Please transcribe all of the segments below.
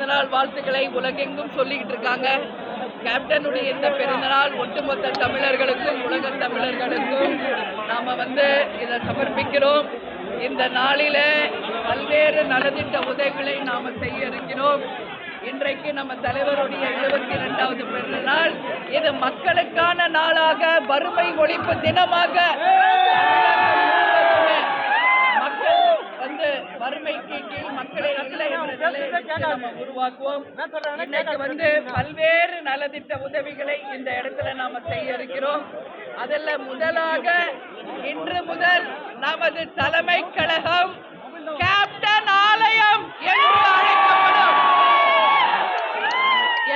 பிறந்தநாள் வாழ்த்துக்களை உலகெங்கும் சொல்லிக்கிட்டு இருக்காங்க. கேப்டனுடைய இந்த பிறந்தநாள் ஒட்டுமொத்த தமிழர்களுக்கும் உலக தமிழர்களுக்கும் நாம இதை சமர்ப்பிக்கிறோம். இந்த நாளில பல்வேறு நலத்திட்ட உதவிகளை நாம செய்ய இருக்கிறோம். இன்றைக்கு நம்ம தலைவருடைய 72வது பிறந்த நாள். இது மக்களுக்கான நாளாக, வறுமை ஒழிப்பு தினமாக, வறுமைக்கு கீழ் மக்களை நம்ம உருவாக்குவோம். இன்னைக்கு பல்வேறு நலத்திட்ட உதவிகளை இந்த இடத்துல நாம செய்ய இருக்கிறோம். அதுல முதலாக இன்று முதல் நமது தலைமை கழகம் கேப்டன் ஆலயம் என்று அழைக்கப்படும்.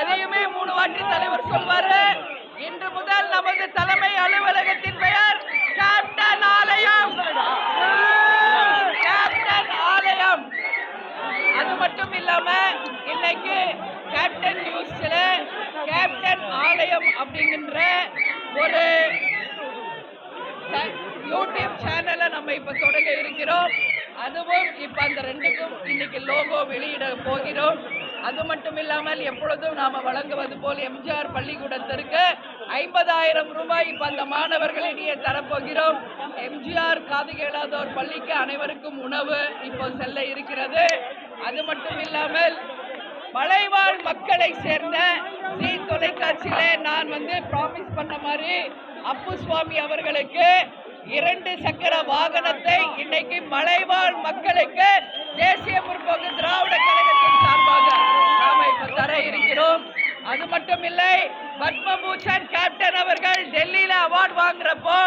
எதையுமே 3 வாட்டி தலைவர் சொல்வாரு. இன்று முதல் நமது தலைமை அலுவலகத்தின் பெயர் கேப்டன் ஆலயம். கேப்டன் ஆலயம். அது மட்டும் இல்லாம இன்னைக்கு கேப்டன் நியூஸ்ல கேப்டன் ஆலயம் அப்படிங்கிற ஒரு யூடியூப் சேனலை நம்ம இப்ப தொடங்க இருக்கிறோம். அதுவும் இப்ப அந்த 2க்கும் இன்னைக்கு லோகோ வெளியிட போகிறோம். அது மட்டும் இல்லாமல் எப்பொழுதும் நாம வழங்குவது போல் எம்ஜிஆர் பள்ளிக்கூடத்திற்கு 50,000 ரூபாய் இப்ப அந்த மாணவர்களிடையே தரப்போகிறோம். எம்ஜிஆர் காது கேளாதோர் பள்ளிக்கு அனைவருக்கும் உணவு இப்போ செல்ல இருக்கிறது. அது மட்டும் இல்லாமல் மலைவாழ் மக்களை சேர்ந்த ஜீ தொலைக்காட்சியில நான் ப்ராமிஸ் பண்ண மாதிரி அப்பு சுவாமி அவர்களுக்கு 2 சக்கர வாகனத்தை இன்னைக்கு மலைவாழ் மக்களுக்கு தேசிய முற்போக்கு திராவிட கழகத்தின் சார்பாக நாம இப்ப தர இருக்கிறோம். அது மட்டும் இல்லை, பத்மபூஷன் கேப்டன் அவர்கள் டெல்லியில அவார்டு வாங்குறப்போ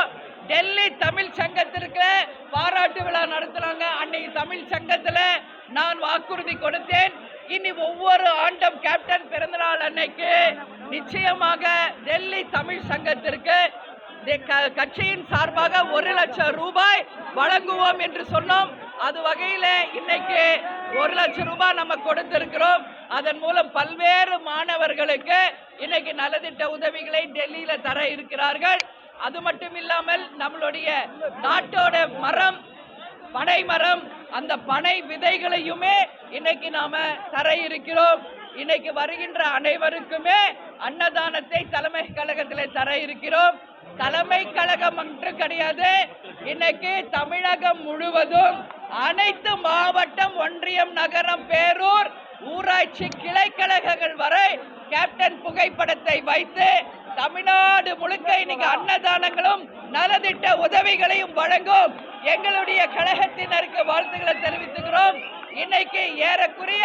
டெல்லி தமிழ் சங்கத்திற்கு பாராட்டு விழா நடத்துறாங்க. அன்னைக்கு தமிழ் சங்கத்துல நான் வாக்குறுதி கொடுத்தேன். இனி ஒவ்வொரு ஆண்டும் கேப்டன் பிறந்தநாள் அன்னைக்கு நிச்சயமாக டெல்லி தமிழ் சங்கத்திற்கு கட்சியின் சார்பாக 1 லட்சம் ரூபாய் வழங்குவோம் என்று சொன்னோம். அது வகையில இன்னைக்கு 1 லட்சம் ரூபாய் நம்ம கொடுத்திருக்கிறோம். அதன் மூலம் பல்வேறு மாணவர்களுக்கு இன்னைக்கு நலத்திட்ட உதவிகளை டெல்லியில தர இருக்கிறார்கள். அது மட்டும் இல்லாமல் நம்மளுடைய நாட்டோட மரம் பனை மரம், அந்த பனை விதைகளையுமே இன்னைக்கு நாம தர இருக்கிறோம். இன்னைக்கு வருகின்ற அனைவருக்குமே அன்னதானத்தை தலைமை கழகத்தில் தர இருக்கிறோம். தலைமை கழகம் என்று கிடையாது, இன்னைக்கு தமிழகம் முழுவதும் அனைத்து மாவட்டம், ஒன்றியம், நகரம், பேரூர், ஊராட்சி கிளை கழகங்கள் வரை கேப்டன் புகைப்படத்தை வைத்து தமிழ்நாடு முழுக்க இன்னைக்கு அன்னதானங்களும் நலத்திட்ட உதவிகளையும் வழங்கும் எங்களுடைய கழகத்தினருக்கு வாழ்த்துக்களை தெரிவித்துக்கிறோம். இன்னைக்கு ஏறக்குறைய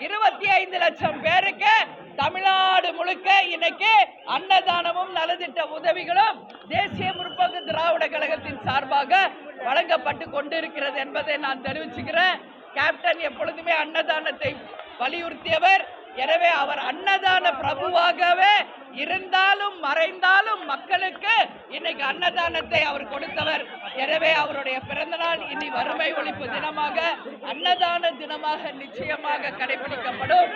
25 லட்சம் பேருக்கு தமிழ்நாடு முழுக்க இன்னைக்கு அன்னதானமும் நலத்திட்ட உதவிகளும் தேசிய முற்போக்கு திராவிட கழகத்தின் சார்பாக வழங்கப்பட்டு கொண்டிருக்கிறது என்பதை நான் தெரிவிச்சுக்கிறேன். கேப்டன் எப்பொழுதுமே அன்னதானத்தை வலியுறுத்தியவர். எனவே அவர் அன்னதான பிரபுவாகவே இருந்தாலும் மறைந்தாலும் மக்களுக்கு இன்னைக்கு அன்னதானத்தை அவர் கொடுத்தவர். எனவே அவருடைய பிறந்த நாள் இனி வறுமை ஒழிப்பு தினமாக, அன்னதான தினமாக நிச்சயமாக கடைபிடிக்கப்படும்.